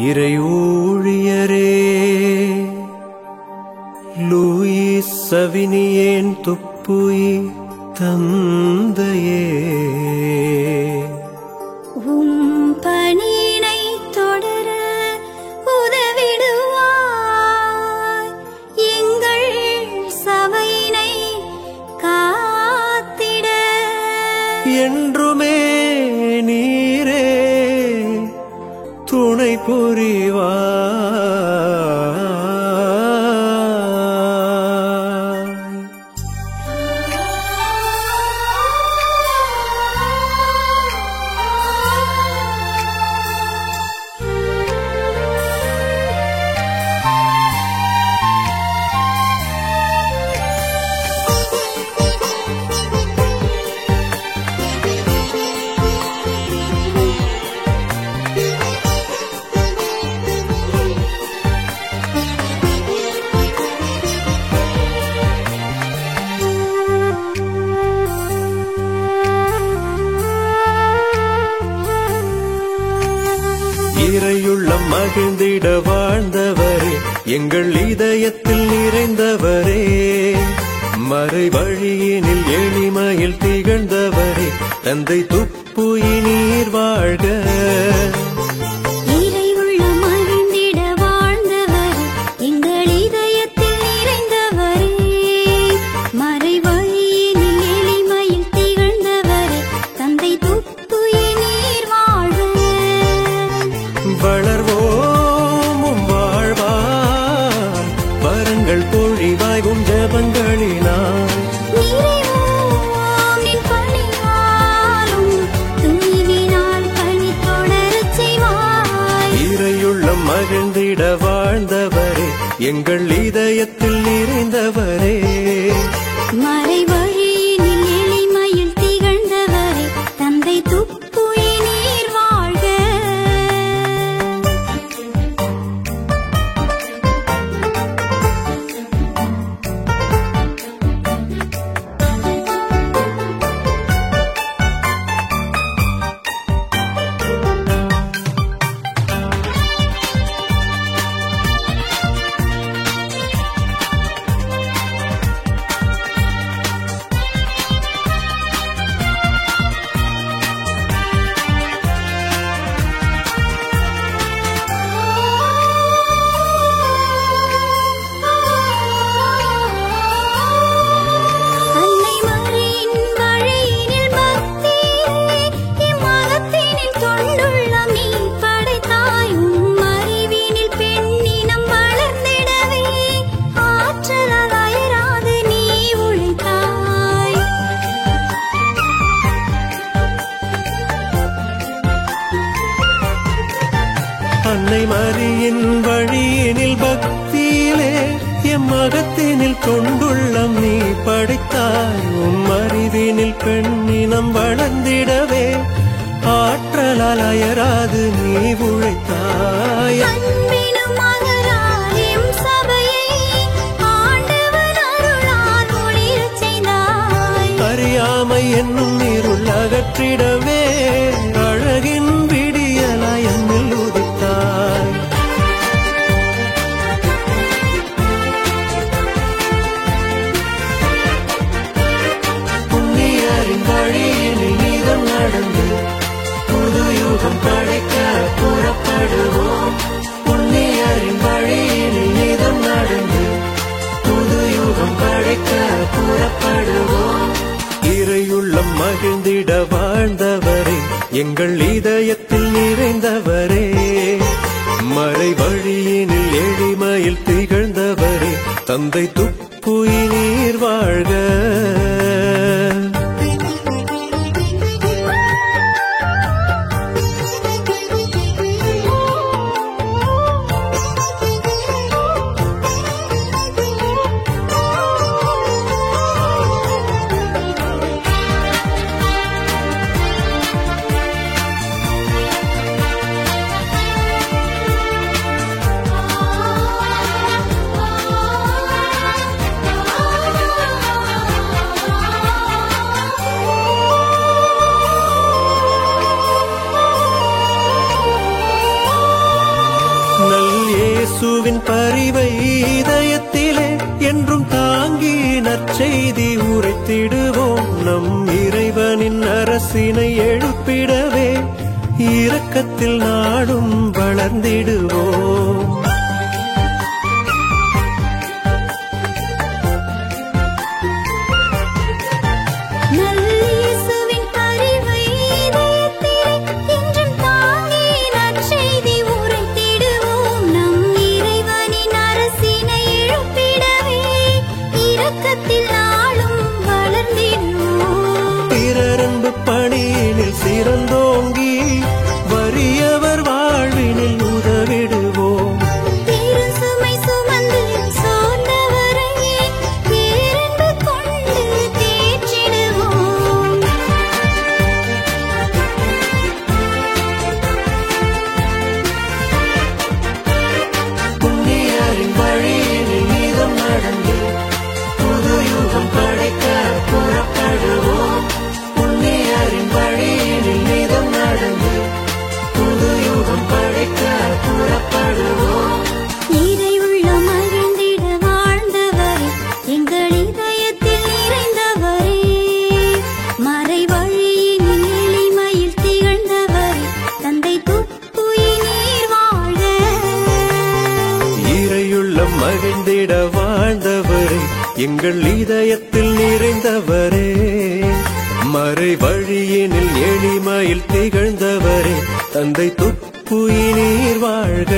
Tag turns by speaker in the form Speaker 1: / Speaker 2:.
Speaker 1: இறையூழியரே Lewis சவினியேன் துப்புயி தந்தையே
Speaker 2: பணியினை தொடர உதவிடுவாய், எங்கள் சபையினை காத்திட
Speaker 1: என்றுமே நீரே துணை புரிவாய். இறையுள்ளம் மகிழ்ந்திட வாழ்ந்தவரே, எங்கள் இதயத்தில் நிறைந்தவரே, மறை வழியினில் எளிமையில் திகழ்ந்தவரே, தந்தை துப்புயி நீர் வாழ்க. வளர்வோமும் வாழ்வார் வரங்கள் பொழிவாய்கும் ஜபங்களினால் இறையுள்ளம் மகிழ்ந்திட வாழ்ந்தவரே, எங்கள் இதயத்தில் நிறைந்தவரே,
Speaker 2: மறை வழியினில் எளிமையில் திகழ்ந்தவரே, தந்தை துப்புயி நீர் வாழ்க.
Speaker 1: அன்னை மரியின் வழியினில் பக்தியிலே எம் மகத்தினில் கொண்டுள்ளம் நீ படைத்தாய். உம் அறிவினில் பெண்ணினம் வளர்ந்திடவே ஆற்றலால் அயராது நீ உழைத்தாய். அறியாமை என்னும் இருள் அகற்றிடவே அழகின் விடியலாய் என்னில் உதித்தாய். புண்ணியரின் வழியினில் நீதம் நடந்து புது யுகம் படைக்க புறப்படுவோம். புண்ணியரின் வழியினில் நீதம் நடந்து புது யுகம் படைக்க புறப்படுவோம். இறையுள்ளம் மகிழ்ந்திட வாழ்ந்தவரே, எங்கள் இதயத்தில் நிறைந்தவரே, மறை வழியினில் எளிமையில் திகழ்ந்தவரே, தந்தை துப்புயி நீர் வாழ்க. இயேசுவின் பரிவை இதயத்திலே என்றும் தாங்கி நற்செய்தி உரைத்திடுவோம். நம் இறைவனின் அரசினை எழுப்பிடவே இரக்கத்தில் நாடும் வளர்ந்திடுவோம். பணியினில் சிறந்தோங்கி வறியவர் வாழ்வினில் உதவிடுவோம்.
Speaker 2: சுமை சுமந்து சோர்ந்தவரை பேரன்பு கொண்டு தேற்றிடுவோம்.
Speaker 1: புண்ணியரின் வழியினில் நீதம் நடந்து புது யுகம் படைக்க புறப்படுவோம். புண்ணியரின் வழியினில் நீதம் நடந்து புது யுகம் படைக்க புறப்படுவோம்.
Speaker 2: இறையுள்ள மகிழ்ந்திட வாழ்ந்தவரே, எங்கள் இதயத்தில் நிறைந்தவரே, மறை வழியினில் எளிமையில் திகழ்ந்தவரே, தந்தை துப்புயினீர் வாழ்க.
Speaker 1: இறையுள்ள மகிழ்ந்திட வாழ்ந்தவரே, எங்கள் இதயத்தில் நிறைந்தவரே, மறை வழியினில் எளிமையில் திகழ்ந்தவரே, தந்தை துப்புயினீர் வாழ்க.